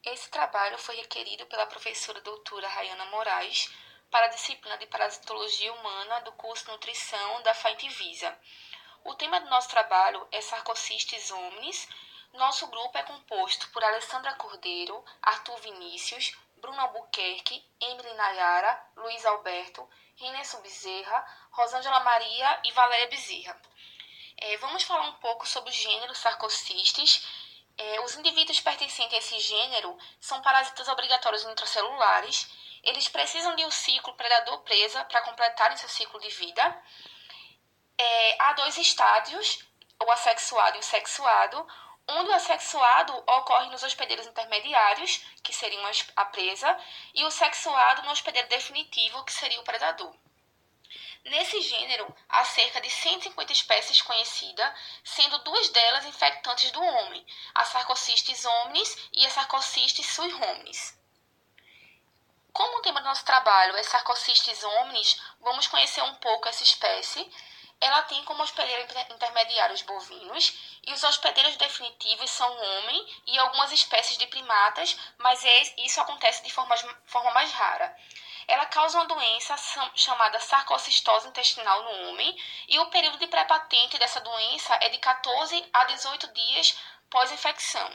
Esse trabalho foi requerido pela professora doutora Rayana Moraes para a disciplina de Parasitologia Humana do curso Nutrição da FAINT-Visa. O tema do nosso trabalho é Sarcocistes hominis. Nosso grupo é composto por Alessandra Cordeiro, Arthur Vinícius, Bruno Albuquerque, Emily Nayara, Luiz Alberto, Renesso Bezerra, Rosângela Maria e Valéria Bezerra. Vamos falar um pouco sobre o gênero Sarcocistes. Os indivíduos pertencentes a esse gênero são parasitas obrigatórios intracelulares. Eles precisam de um ciclo predador-presa para completarem seu ciclo de vida. Há dois estádios, o assexuado e o sexuado, onde o assexuado ocorre nos hospedeiros intermediários, que seriam a presa, e o sexuado no hospedeiro definitivo, que seria o predador. Nesse gênero, há cerca de 150 espécies conhecidas, sendo duas delas infectantes do homem, a Sarcocistes hominis e a Sarcocistes sui hominis. Como o tema do nosso trabalho é Sarcocistes hominis, vamos conhecer um pouco essa espécie. Ela tem como hospedeiro intermediário os bovinos, e os hospedeiros definitivos são o homem e algumas espécies de primatas, mas isso acontece de forma mais rara. Ela causa uma doença chamada sarcocistose intestinal no homem, e o período de pré-patente dessa doença é de 14 a 18 dias pós-infecção.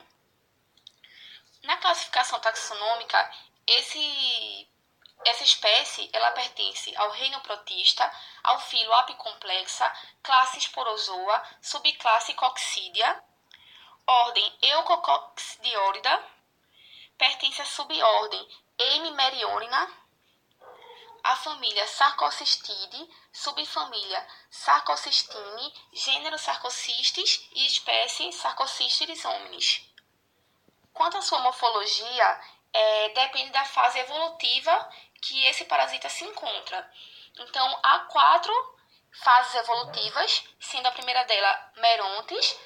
Na classificação taxonômica, essa espécie ela pertence ao reino protista, ao filo Apicomplexa, classe Sporozoa, subclasse Coccidia, ordem Eucococcidiorida, pertence à subordem Hemimerionina, a família Sarcocistidae, subfamília Sarcocistine, gênero Sarcocistes e espécie Sarcocistes hominis. Quanto à sua morfologia, depende da fase evolutiva que esse parasita se encontra. Então, há 4 fases evolutivas, sendo a primeira dela merontes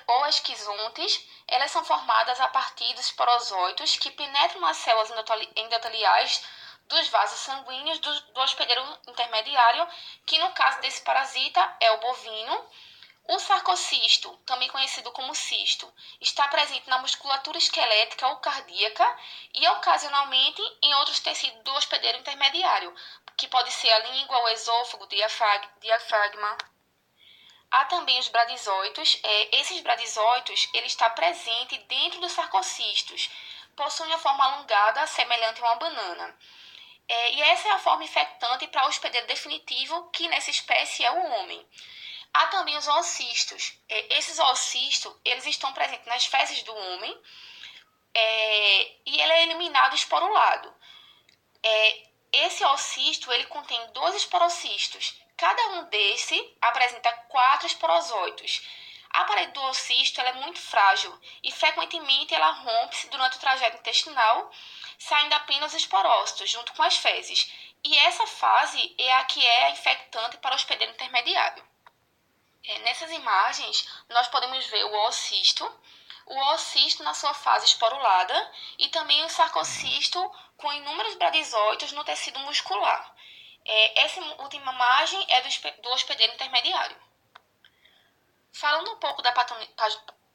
ou esquizontes. Elas são formadas a partir dos esporozóitos que penetram nas células endoteliais dos vasos sanguíneos do hospedeiro intermediário, que no caso desse parasita é o bovino. O sarcocisto, também conhecido como cisto, está presente na musculatura esquelética ou cardíaca e, ocasionalmente, em outros tecidos do hospedeiro intermediário, que pode ser a língua, o esôfago, diafragma. Há também os bradisóitos. Esses bradisóitos ele está presente dentro dos sarcocistos, possuem a forma alongada, semelhante a uma banana. E essa é a forma infectante para o hospedeiro definitivo, que nessa espécie é o homem. Há também os oocistos. Esses oocistos, eles estão presentes nas fezes do homem, e ele é eliminado esporulado. Esse oocisto, ele contém 2 esporocistos. Cada um desse apresenta 4 esporozóitos. A parede do oocisto ela é muito frágil e frequentemente ela rompe-se durante o trajeto intestinal, saindo apenas os esporócitos junto com as fezes. E essa fase é a que é infectante para o hospedeiro intermediário. Nessas imagens, nós podemos ver o oocisto na sua fase esporulada e também o sarcocisto com inúmeros bradisóitos no tecido muscular. Essa última imagem é do hospedeiro intermediário. Falando um pouco da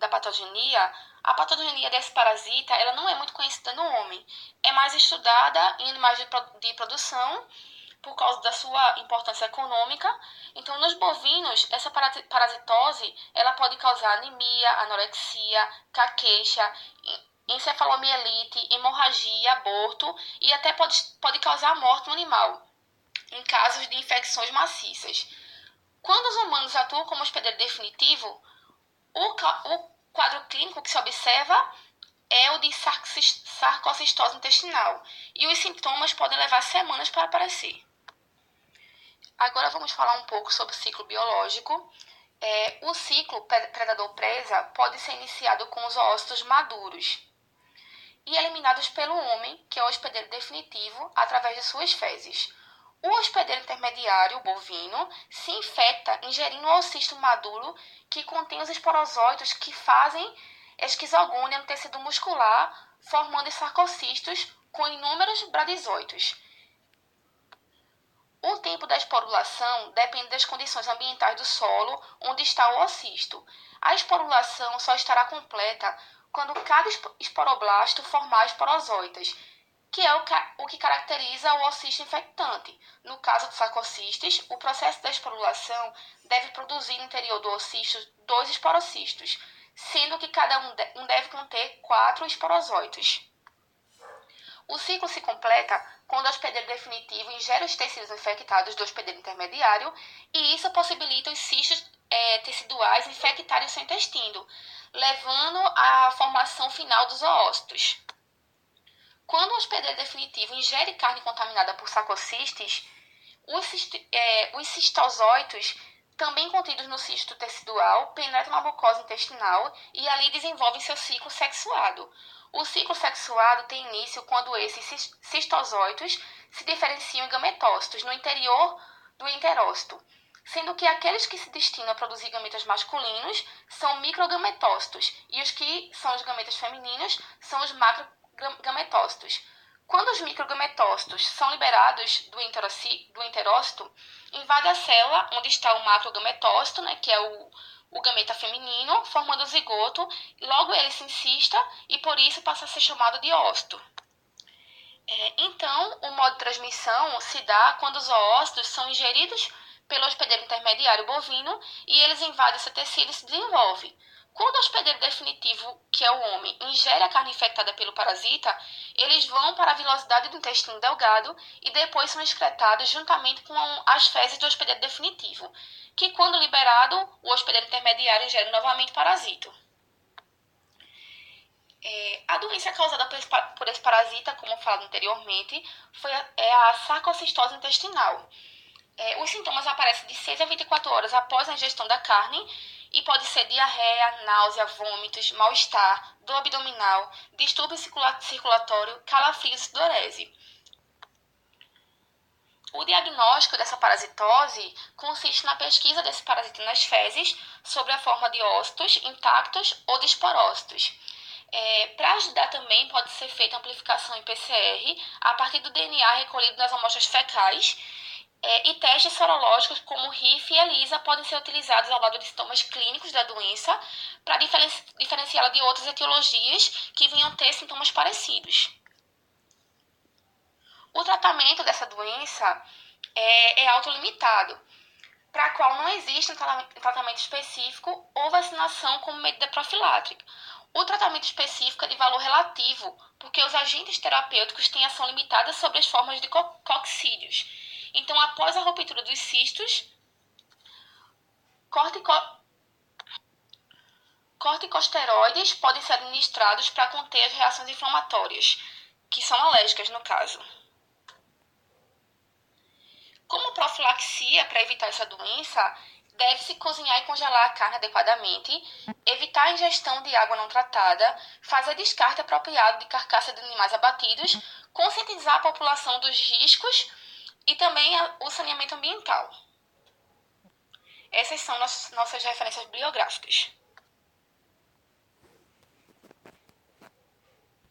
patogenia, a patogenia desse parasita ela não é muito conhecida no homem. É mais estudada em animais de produção, por causa da sua importância econômica. Então, nos bovinos, essa parasitose ela pode causar anemia, anorexia, caqueixa, encefalomielite, hemorragia, aborto e até pode causar morte no animal, em casos de infecções maciças. Quando os humanos atuam como hospedeiro definitivo, o quadro clínico que se observa é o de sarcocistose intestinal, e os sintomas podem levar semanas para aparecer. Agora vamos falar um pouco sobre o ciclo biológico. O ciclo predador-presa pode ser iniciado com os oócitos maduros e eliminados pelo homem, que é o hospedeiro definitivo, através de suas fezes. O hospedeiro intermediário, o bovino, se infecta ingerindo o oocisto maduro, que contém os esporozóitos que fazem esquizogônia no tecido muscular, formando os sarcocistos com inúmeros bradisóitos. O tempo da esporulação depende das condições ambientais do solo onde está o oocisto. A esporulação só estará completa quando cada esporoblasto formar esporozóitos, que é o que caracteriza o oocisto infectante. No caso dos sarcocistes, o processo da esporulação deve produzir no interior do oocisto 2 esporocistos, sendo que cada um deve conter 4 esporozóitos. O ciclo se completa quando o hospedeiro definitivo ingere os tecidos infectados do hospedeiro intermediário e isso possibilita os cistos teciduais infectarem o seu intestino, levando à formação final dos oócitos. Quando o hospedeiro definitivo ingere carne contaminada por sarcocistes, os cistosóitos, também contidos no cisto tecidual, penetram na mucosa intestinal e ali desenvolvem seu ciclo sexuado. O ciclo sexuado tem início quando esses cistosóitos se diferenciam em gametócitos no interior do enterócito, sendo que aqueles que se destinam a produzir gametas masculinos são microgametócitos e os que são os gametas femininos são os macrogametócitos. Quando os microgametócitos são liberados do enterócito, invade a célula onde está o macrogametócito, que é o gameta feminino, formando o zigoto, logo ele se incista e por isso passa a ser chamado de ócito. Então, o modo de transmissão se dá quando os oócitos são ingeridos pelo hospedeiro intermediário bovino e eles invadem esse tecido e se desenvolvem. Quando o hospedeiro definitivo, que é o homem, ingere a carne infectada pelo parasita, eles vão para a vilosidade do intestino delgado e depois são excretados juntamente com as fezes do hospedeiro definitivo, que quando liberado, o hospedeiro intermediário ingere novamente o parasito. A doença causada por esse parasita, como falado anteriormente, é a sarcocistose intestinal. Os sintomas aparecem de 6 a 24 horas após a ingestão da carne e pode ser diarreia, náusea, vômitos, mal-estar, dor abdominal, distúrbio circulatório, calafrios e sudorese. O diagnóstico dessa parasitose consiste na pesquisa desse parasita nas fezes sob a forma de ócitos intactos ou de esporócitos. Para ajudar também pode ser feita amplificação em PCR a partir do DNA recolhido nas amostras fecais e testes sorológicos como RIF e ELISA podem ser utilizados ao lado de sintomas clínicos da doença para diferenciá-la de outras etiologias que venham ter sintomas parecidos. O tratamento dessa doença é autolimitado, para a qual não existe um tratamento específico ou vacinação como medida profilática. O tratamento específico é de valor relativo, porque os agentes terapêuticos têm ação limitada sobre as formas de coccídeos. Então, após a ruptura dos cistos, corticosteroides podem ser administrados para conter as reações inflamatórias, que são alérgicas no caso. Como profilaxia para evitar essa doença, deve-se cozinhar e congelar a carne adequadamente, evitar a ingestão de água não tratada, fazer descarte apropriado de carcaça de animais abatidos, conscientizar a população dos riscos e também o saneamento ambiental. Essas são nossas referências bibliográficas.